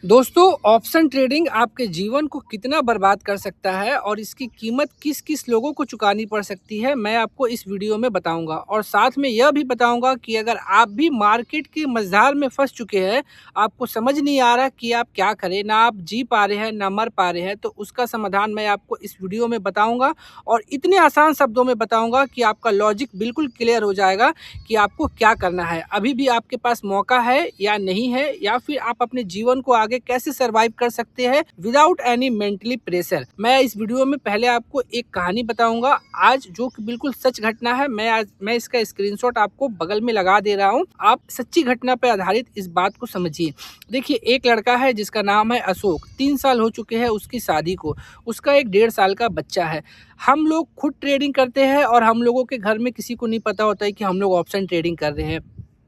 दोस्तों, option trading आपके जीवन को कितना बर्बाद कर सकता है और इसकी कीमत किस किस लोगों को चुकानी पड़ सकती है, मैं आपको इस वीडियो में बताऊंगा। और साथ में यह भी बताऊंगा कि अगर आप भी मार्केट के मझधार में फंस चुके हैं, आपको समझ नहीं आ रहा कि आप क्या करें, ना आप जी पा रहे हैं ना मर पा रहे हैं, तो उसका समाधान मैं आपको इस वीडियो में बताऊंगा। और इतने आसान शब्दों में बताऊंगा कि आपका लॉजिक बिल्कुल क्लियर हो जाएगा कि आपको क्या करना है। अभी भी आपके पास मौका है या नहीं है, या फिर आप अपने जीवन को आगे कैसे सरवाइव कर सकते हैं विदाउट एनी मेंटली प्रेशर। मैं इस वीडियो में पहले आपको एक कहानी बताऊंगा आज, जो कि बिल्कुल सच घटना है। मैं इसका स्क्रीनशॉट आपको बगल में लगा दे रहा हूं। आप सच्ची घटना पर आधारित इस बात को समझिए। देखिए, एक लड़का है जिसका नाम है अशोक। 3 साल हो चुके हैं उसकी शादी को। उसका एक 1.5 साल का बच्चा है। हम लोग खुद ट्रेडिंग करते हैं और हम लोगों के घर में किसी को नहीं पता होता है कि हम लोग ऑप्शन ट्रेडिंग कर रहे हैं।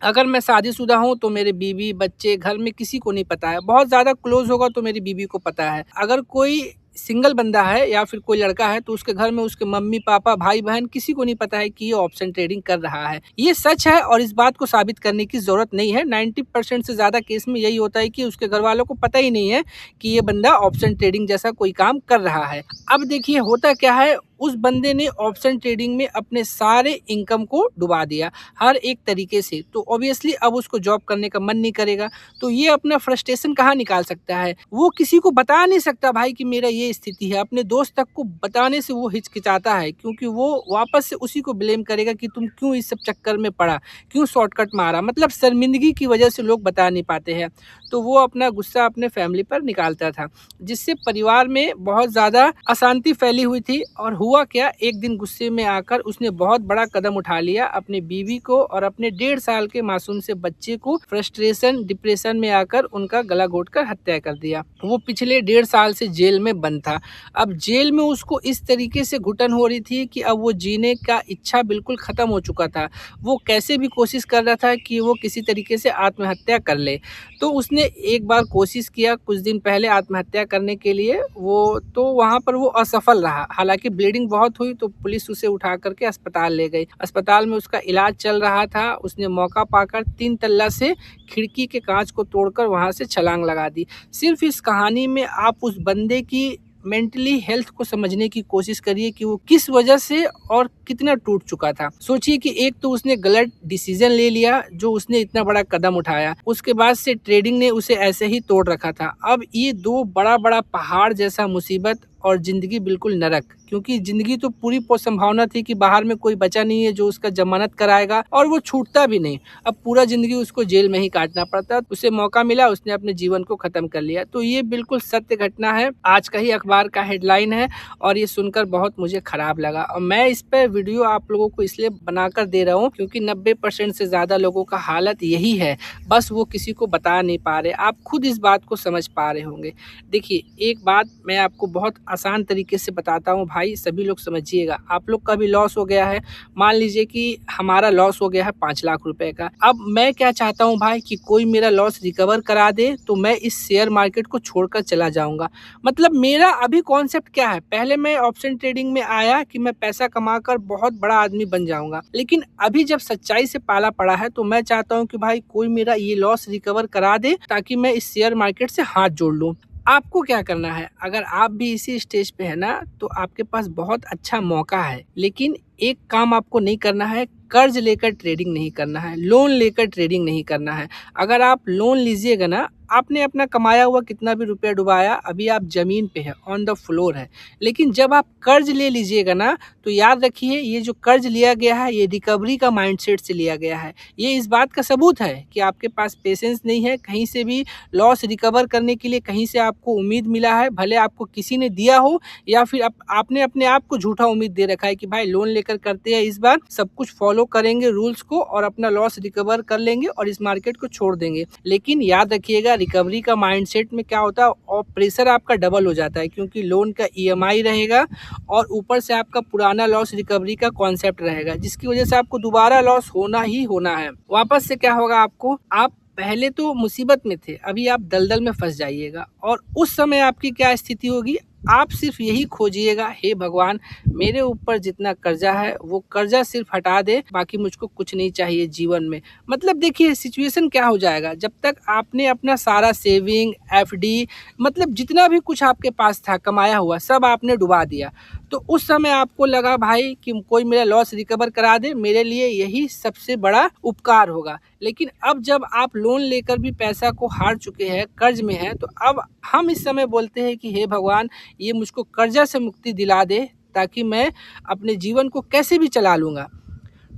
अगर मैं शादीशुदा हूँ तो मेरे बीवी बच्चे घर में किसी को नहीं पता है। बहुत ज़्यादा क्लोज होगा तो मेरी बीवी को पता है। अगर कोई सिंगल बंदा है या फिर कोई लड़का है तो उसके घर में उसके मम्मी पापा भाई बहन किसी को नहीं पता है कि ये ऑप्शन ट्रेडिंग कर रहा है। ये सच है और इस बात को साबित करने की जरूरत नहीं है। 90% से ज्यादा केस में यही होता है कि उसके घर वालों को पता ही नहीं है कि ये बंदा ऑप्शन ट्रेडिंग जैसा कोई काम कर रहा है। अब देखिए होता क्या है, उस बंदे ने ऑप्शन ट्रेडिंग में अपने सारे इनकम को डुबा दिया हर एक तरीके से। तो ऑब्वियसली अब उसको जॉब करने का मन नहीं करेगा। तो ये अपना फ्रस्ट्रेशन कहाँ निकाल सकता है? वो किसी को बता नहीं सकता भाई कि मेरा ये स्थिति है। अपने दोस्त तक को बताने से वो हिचकिचाता है, क्योंकि वो वापस से उसी को ब्लेम करेगा कि तुम क्यों इस सब चक्कर में पड़ा, क्यों शॉर्टकट मारा। मतलब शर्मिंदगी की वजह से लोग बता नहीं पाते हैं। तो वो अपना गुस्सा अपने फैमिली पर निकालता था, जिससे परिवार में बहुत ज़्यादा अशांति फैली हुई थी। और हुआ क्या, एक दिन गुस्से में आकर उसने बहुत बड़ा कदम उठा लिया। अपनी बीवी को और अपने 1.5 साल के मासूम से बच्चे को फ्रस्ट्रेशन डिप्रेशन में आकर उनका गला घोटकर हत्या कर दिया। वो पिछले 1.5 साल से जेल में बंद था। अब जेल में उसको इस तरीके से घुटन हो रही थी कि अब वो जीने का इच्छा बिल्कुल खत्म हो चुका था। वो कैसे भी कोशिश कर रहा था कि वो किसी तरीके से आत्महत्या कर ले। तो उसने एक बार कोशिश किया कुछ दिन पहले आत्महत्या करने के लिए। वो तो वहाँ पर वो असफल रहा। हालांकि ब्लीडिंग बहुत हुई तो पुलिस उसे उठा करके अस्पताल ले गई। अस्पताल में उसका इलाज चल रहा था। उसने मौका पाकर 3 तल्ला से खिड़की के कांच को तोड़कर वहां से छलांग लगा दी। सिर्फ इस कहानी में आप उस बंदे की मेंटली हेल्थ को समझने की कोशिश करिए कि वो किस वजह से और कितना टूट चुका था। सोचिए कि एक तो उसने गलत डिसीजन ले लिया, जो उसने इतना बड़ा कदम उठाया, उसके बाद से ट्रेडिंग ने उसे ऐसे ही तोड़ रखा था। अब ये दो बड़ा बड़ा पहाड़ जैसा मुसीबत और जिंदगी बिल्कुल नरक, क्योंकि जिंदगी तो पूरी संभावना थी कि बाहर में कोई बचा नहीं है जो उसका जमानत कराएगा, और वो छूटता भी नहीं। अब पूरा जिंदगी उसको जेल में ही काटना पड़ता। उसे मौका मिला, उसने अपने जीवन को खत्म कर लिया। तो ये बिल्कुल सत्य घटना है, आज का ही अखबार का हेडलाइन है। और ये सुनकर बहुत मुझे खराब लगा। और मैं इस पर वीडियो आप लोगों को इसलिए बनाकर दे रहा हूँ क्योंकि 90% से ज्यादा लोगों का हालत यही है, बस वो किसी को बता नहीं पा रहे। आप खुद इस बात को समझ पा रहे होंगे। देखिए, एक बात मैं आपको बहुत आसान तरीके से बताता हूँ भाई, सभी लोग समझिएगा। आप लोग का भी लॉस हो गया है। मान लीजिए कि हमारा लॉस हो गया है 5 लाख रुपए का। अब मैं क्या चाहता हूँ भाई कि कोई मेरा लॉस रिकवर करा दे तो मैं इस शेयर मार्केट को छोड़कर चला जाऊंगा। मतलब मेरा अभी कॉन्सेप्ट क्या है, पहले मैं ऑप्शन ट्रेडिंग में आया कि मैं पैसा कमाकर बहुत बड़ा आदमी बन जाऊंगा, लेकिन अभी जब सच्चाई से पाला पड़ा है तो मैं चाहता हूँ कि भाई कोई मेरा ये लॉस रिकवर करा दे ताकि मैं इस शेयर मार्केट से हाथ जोड़ लूँ। आपको क्या करना है, अगर आप भी इसी स्टेज पे है ना, तो आपके पास बहुत अच्छा मौका है। लेकिन एक काम आपको नहीं करना है, कर्ज लेकर ट्रेडिंग नहीं करना है, लोन लेकर ट्रेडिंग नहीं करना है। अगर आप लोन लीजिएगा ना, आपने अपना कमाया हुआ कितना भी रुपया डुबाया, अभी आप जमीन पे है, ऑन द फ्लोर है। लेकिन जब आप कर्ज ले लीजिएगा ना, तो याद रखिए ये जो कर्ज लिया गया है ये रिकवरी का माइंडसेट से लिया गया है। ये इस बात का सबूत है कि आपके पास पेशेंस नहीं है। कहीं से भी लॉस रिकवर करने के लिए कहीं से आपको उम्मीद मिला है, भले आपको किसी ने दिया हो या फिर आपने अपने आप को झूठा उम्मीद दे रखा है कि भाई लोन लेकर करते हैं, इस बार सब कुछ फॉलो करेंगे रूल्स को और अपना लॉस रिकवर कर लेंगे और इस मार्केट को छोड़ देंगे। लेकिन याद रखिएगा, रिकवरी का माइंडसेट में क्या होता है, और प्रेशर आपका डबल हो जाता है, क्योंकि लोन का ईएमआई रहेगा और ऊपर से आपका पुराना लॉस रिकवरी का कॉन्सेप्ट रहेगा, जिसकी वजह से आपको दोबारा लॉस होना ही होना है। वापस से क्या होगा आपको, आप पहले तो मुसीबत में थे, अभी आप दलदल में फंस जाइएगा। और उस समय आपकी क्या स्थिति होगी, आप सिर्फ यही खोजिएगा, हे भगवान मेरे ऊपर जितना कर्जा है वो कर्जा सिर्फ हटा दे, बाकी मुझको कुछ नहीं चाहिए जीवन में। मतलब देखिए सिचुएशन क्या हो जाएगा, जब तक आपने अपना सारा सेविंग, एफडी, मतलब जितना भी कुछ आपके पास था कमाया हुआ सब आपने डुबा दिया, तो उस समय आपको लगा भाई कि कोई मेरा लॉस रिकवर करा दे, मेरे लिए यही सबसे बड़ा उपकार होगा। लेकिन अब जब आप लोन लेकर भी पैसा को हार चुके हैं, कर्ज में हैं, तो अब हम इस समय बोलते हैं कि हे भगवान ये मुझको कर्जा से मुक्ति दिला दे, ताकि मैं अपने जीवन को कैसे भी चला लूँगा।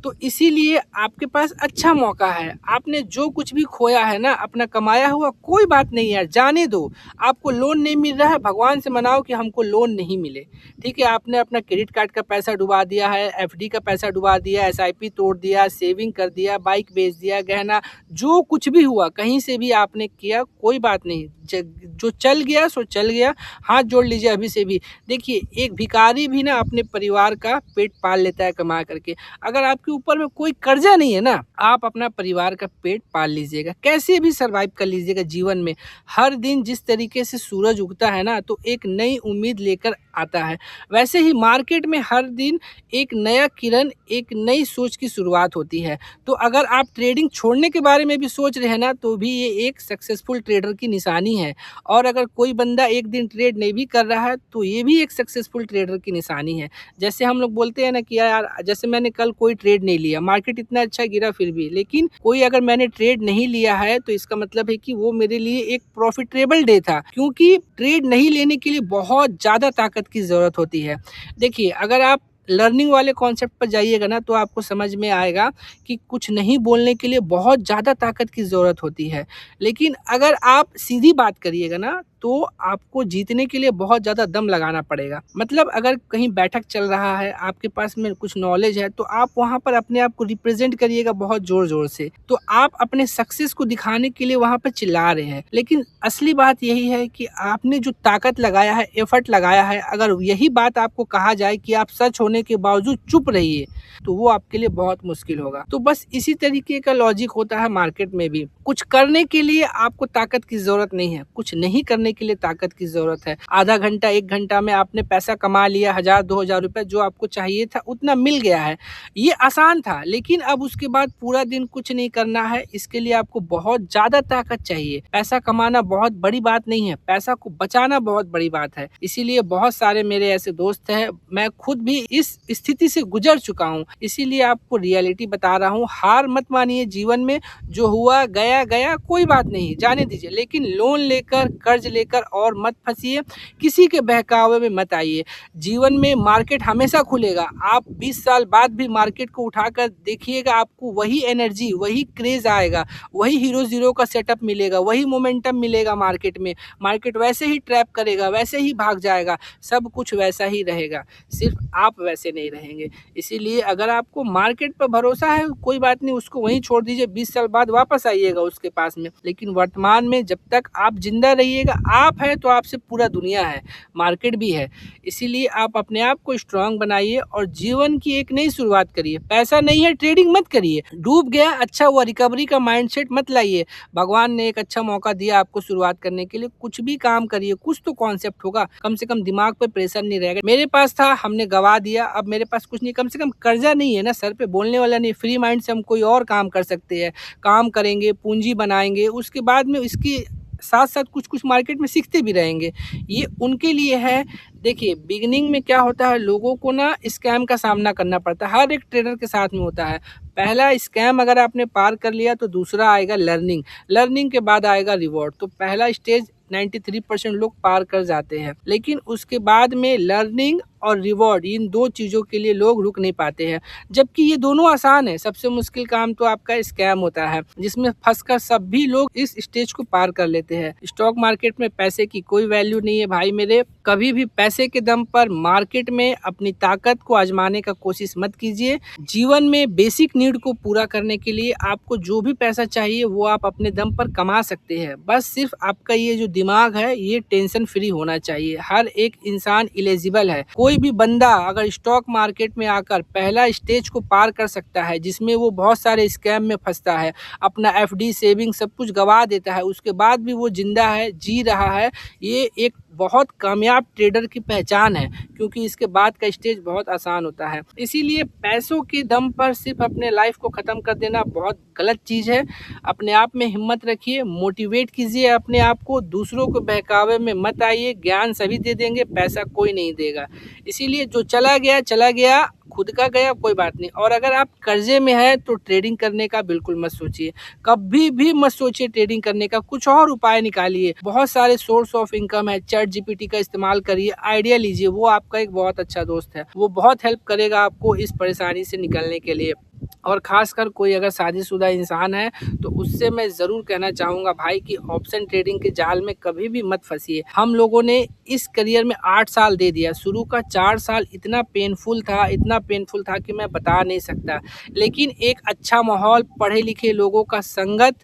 तो इसीलिए आपके पास अच्छा मौका है। आपने जो कुछ भी खोया है ना अपना कमाया हुआ, कोई बात नहीं यार, जाने दो। आपको लोन नहीं मिल रहा है, भगवान से मनाओ कि हमको लोन नहीं मिले, ठीक है। आपने अपना क्रेडिट कार्ड का पैसा डुबा दिया है, एफडी का पैसा डुबा दिया, एसआईपी तोड़ दिया, सेविंग कर दिया, बाइक बेच दिया, गहना, जो कुछ भी हुआ कहीं से भी आपने किया, कोई बात नहीं, जो चल गया सो चल गया। हाथ जोड़ लीजिए अभी से भी। देखिए एक भिखारी भी ना अपने परिवार का पेट पाल लेता है कमा करके। अगर आपके ऊपर में कोई कर्जा नहीं है ना, आप अपना परिवार का पेट पाल लीजिएगा, कैसे भी सरवाइव कर लीजिएगा जीवन में। हर दिन जिस तरीके से सूरज उगता है ना, तो एक नई उम्मीद लेकर आता है, वैसे ही मार्केट में हर दिन एक नया किरण, एक नई सोच की शुरुआत होती है। तो अगर आप ट्रेडिंग छोड़ने के बारे में भी सोच रहे हैं ना, तो भी ये एक सक्सेसफुल ट्रेडर की निशानी है। और अगर कोई बंदा एक दिन ट्रेड नहीं भी कर रहा है, तो ये भी एक सक्सेसफुल ट्रेडर की निशानी है। जैसे हम लोग बोलते हैं ना कि यार जैसे मैंने कल कोई ट्रेड नहीं लिया, मार्केट इतना अच्छा गिरा फिर भी, लेकिन कोई अगर मैंने ट्रेड नहीं लिया है तो इसका मतलब है कि वो मेरे लिए एक प्रॉफिटेबल डे था, क्योंकि ट्रेड नहीं लेने के लिए बहुत ज़्यादा ताकत की ज़रूरत होती है। देखिए अगर आप लर्निंग वाले कॉन्सेप्ट पर जाइएगा ना, तो आपको समझ में आएगा कि कुछ नहीं बोलने के लिए बहुत ज़्यादा ताकत की ज़रूरत होती है। लेकिन अगर आप सीधी बात करिएगा ना, तो आपको जीतने के लिए बहुत ज़्यादा दम लगाना पड़ेगा। मतलब अगर कहीं बैठक चल रहा है, आपके पास में कुछ नॉलेज है, तो आप वहाँ पर अपने आप को रिप्रेजेंट करिएगा बहुत ज़ोर-ज़ोर से। तो आप अपने सक्सेस को दिखाने के लिए वहाँ पर चिल्ला रहे हैं, लेकिन असली बात यही है कि आपने जो ताकत लगाया है, एफर्ट लगाया है, अगर यही बात आपको कहा जाए कि आप सच होने के बावजूद चुप रहिए, तो वो आपके लिए बहुत मुश्किल होगा। तो बस इसी तरीके का लॉजिक होता है मार्केट में भी। कुछ करने के लिए आपको ताकत की ज़रूरत नहीं है, कुछ नहीं करने के लिए ताकत की ज़रूरत है। आधा घंटा, 1 घंटा में आपने पैसा कमा लिया, 1000-2000 रुपए जो आपको चाहिए था उतना मिल गया है। ये आसान था, लेकिन अब उसके बाद पूरा दिन कुछ नहीं करना है, इसके लिए आपको बहुत ज़्यादा ताकत चाहिए। पैसा कमाना बहुत बड़ी बात नहीं है, पैसा को बचाना बहुत बड़ी बात है। इसीलिए बहुत सारे मेरे ऐसे दोस्त हैं, मैं खुद भी इस स्थिति से गुजर चुका हूँ, इसीलिए आपको रियलिटी बता रहा हूँ। हार मत मानिए जीवन में, जो हुआ गया गया, कोई बात नहीं, जाने दीजिए। लेकिन लोन लेकर, कर्ज लेकर और मत फंसिए, किसी के बहकावे में मत आइए। जीवन में मार्केट हमेशा खुलेगा, आप 20 साल बाद भी मार्केट को उठाकर देखिएगा, आपको वही एनर्जी, वही क्रेज आएगा, वही हीरो ज़ीरो का सेटअप मिलेगा, वही मोमेंटम मिलेगा मार्केट में। मार्केट वैसे ही ट्रैप करेगा, वैसे ही भाग जाएगा, सब कुछ वैसा ही रहेगा, सिर्फ आप वैसे नहीं रहेंगे। इसीलिए अगर आपको मार्केट पर भरोसा है, कोई बात नहीं, उसको वहीं छोड़ दीजिए, 20 साल बाद वापस आइएगा उसके पास में। लेकिन वर्तमान में जब तक आप जिंदा रहिएगा, आप है तो आपसे पूरा दुनिया है, मार्केट भी है। इसीलिए आप अपने आप को स्ट्रांग बनाइए और जीवन की एक नई शुरुआत करिए। पैसा नहीं है, ट्रेडिंग मत करिए, डूब गया अच्छा हुआ, रिकवरी का माइंडसेट मत लाइए। भगवान ने एक अच्छा मौका दिया आपको शुरुआत करने के लिए, कुछ भी काम करिए, कुछ तो कॉन्सेप्ट होगा, कम से कम दिमाग पे प्रेशर नहीं रहेगा। मेरे पास था, हमने गवा दिया, अब मेरे पास कुछ नहीं, कम से कम कर्जा नहीं है ना सर पे, बोलने वाला नहीं, फ्री माइंड से हम कोई और काम कर सकते हैं। काम करेंगे, पूंजी बनाएंगे, उसके बाद में इसकी साथ साथ कुछ कुछ मार्केट में सीखते भी रहेंगे, ये उनके लिए है। देखिए बिगिनिंग में क्या होता है, लोगों को ना स्कैम का सामना करना पड़ता है, हर एक ट्रेडर के साथ में होता है। पहला स्कैम अगर आपने पार कर लिया, तो दूसरा आएगा लर्निंग, लर्निंग के बाद आएगा रिवॉर्ड। तो पहला स्टेज 93% लोग पार कर जाते हैं, लेकिन उसके बाद में लर्निंग और रिवॉर्ड, इन दो चीज़ों के लिए लोग रुक नहीं पाते हैं, जबकि ये दोनों आसान है। सबसे मुश्किल काम तो आपका स्कैम होता है, जिसमें फंसकर सभी लोग इस स्टेज को पार कर लेते हैं। स्टॉक मार्केट में पैसे की कोई वैल्यू नहीं है भाई मेरे, कभी भी पैसे के दम पर मार्केट में अपनी ताकत को आजमाने का कोशिश मत कीजिए। जीवन में बेसिक नीड को पूरा करने के लिए आपको जो भी पैसा चाहिए वो आप अपने दम पर कमा सकते हैं, बस सिर्फ आपका ये जो दिमाग है ये टेंशन फ्री होना चाहिए। हर एक इंसान एलिजिबल है, कोई भी बंदा अगर स्टॉक मार्केट में आकर पहला स्टेज को पार कर सकता है, जिसमें वो बहुत सारे स्कैम में फंसता है, अपना एफडी, सेविंग सब कुछ गवा देता है, उसके बाद भी वो जिंदा है, जी रहा है, ये एक बहुत कामयाब ट्रेडर की पहचान है, क्योंकि इसके बाद का स्टेज बहुत आसान होता है। इसीलिए पैसों के दम पर सिर्फ अपने लाइफ को ख़त्म कर देना बहुत गलत चीज़ है। अपने आप में हिम्मत रखिए, मोटिवेट कीजिए अपने आप को, दूसरों को बहकावे में मत आइए। ज्ञान सभी दे देंगे, पैसा कोई नहीं देगा। इसीलिए जो चला गया, खुद का गया कोई बात नहीं। और अगर आप कर्जे में हैं तो ट्रेडिंग करने का बिल्कुल मत सोचिए, कभी भी मत सोचिए ट्रेडिंग करने का। कुछ और उपाय निकालिए, बहुत सारे सोर्स ऑफ इनकम है। चैट जीपीटी का इस्तेमाल करिए, आइडिया लीजिए, वो आपका एक बहुत अच्छा दोस्त है, वो बहुत हेल्प करेगा आपको इस परेशानी से निकलने के लिए। और ख़ासकर कोई अगर शादीशुदा इंसान है तो उससे मैं ज़रूर कहना चाहूँगा भाई कि ऑप्शन ट्रेडिंग के जाल में कभी भी मत फंसिए। हम लोगों ने इस करियर में 8 साल दे दिया, शुरू का 4 साल इतना पेनफुल था कि मैं बता नहीं सकता। लेकिन एक अच्छा माहौल, पढ़े लिखे लोगों का संगत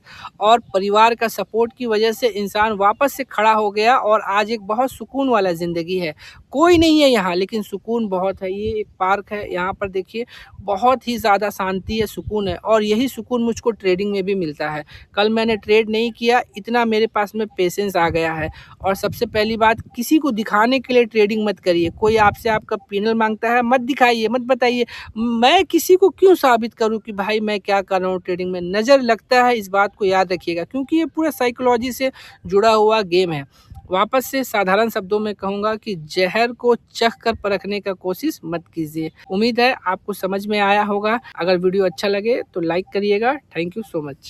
और परिवार का सपोर्ट की वजह से इंसान वापस से खड़ा हो गया और आज एक बहुत सुकून वाला ज़िंदगी है। कोई नहीं है यहाँ, लेकिन सुकून बहुत है। ये एक पार्क है, यहाँ पर देखिए बहुत ही ज़्यादा शांति है, सुकून है, और यही सुकून मुझको ट्रेडिंग में भी मिलता है। कल मैंने ट्रेड नहीं किया, इतना मेरे पास में पेशेंस आ गया है। और सबसे पहली बात, किसी को दिखाने के लिए ट्रेडिंग मत करिए। कोई आपसे आपका पिनल मांगता है, मत दिखाइए, मत बताइए। मैं किसी को क्यों साबित करूँ कि भाई मैं क्या कर रहा हूँ ट्रेडिंग में। नज़र लगता है, इस बात को याद रखिएगा, क्योंकि ये पूरा साइकोलॉजी से जुड़ा हुआ गेम है। वापस से साधारण शब्दों में कहूँगा कि ज़हर को चख कर परखने का कोशिश मत कीजिए। उम्मीद है आपको समझ में आया होगा। अगर वीडियो अच्छा लगे तो लाइक करिएगा। Thank you so much.